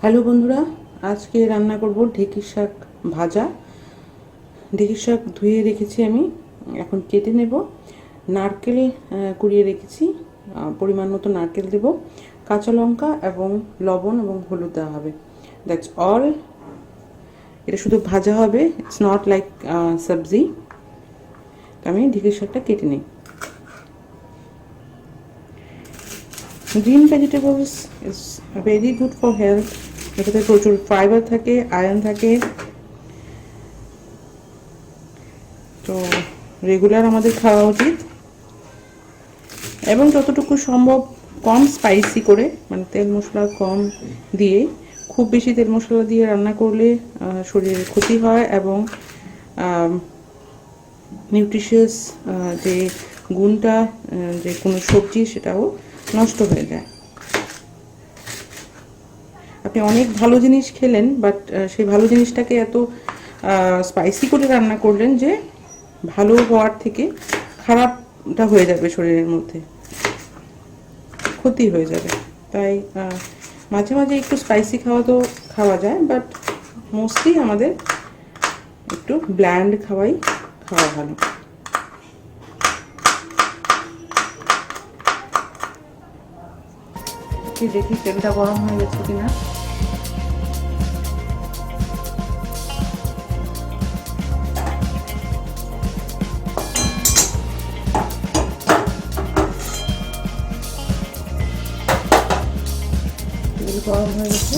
Hello বন্ধুরা, আজকে রান্না করব ঢেঁকি শাক ভাজা। ঢেঁকি শাক ধুয়ে রেখেছি আমি, এখন কেটে নেব। নারকেল কুড়িয়ে রেখেছি, পরিমাণ মতো নারকেল দেব, কাঁচা লঙ্কা এবং লবণ এবং হলুদ দেওয়া হবে। That's all. এটা শুধু ভাজা হবে, ইটস নট লাইক সবজি। আমি ঢেঁকি শাকটা কেটে নিই। Green vegetables is very good for health. এটাতে প্রচুর ফাইবার থাকে, আয়রন থাকে, তো রেগুলার আমাদের খাওয়া উচিত। এবং যতটুকু সম্ভব কম স্পাইসি করে, মানে তেল মশলা কম দিয়ে। খুব বেশি তেল মশলা দিয়ে রান্না করলে শরীরের ক্ষতি হয় এবং নিউট্রিশিয়াস যে গুণটা যে কোনো সবজি সেটাও নষ্ট হয়ে যায়। আপনি অনেক ভালো জিনিস খেলেন, বাট সেই ভালো জিনিসটাকে এত স্পাইসি করে রান্না করলেন যে ভালো হওয়ার থেকে খারাপটা হয়ে যাবে, শরীরের মধ্যে ক্ষতি হয়ে যাবে। তাই মাঝে মাঝে একটু স্পাইসি খাওয়া যায়, বাট মোস্টলি আমাদের একটু ব্ল্যান্ড খাওয়া ভালো। দেখি তেলটা গরম হয়ে গেছে কিনা। গরম হয়ে গেছে।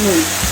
নুন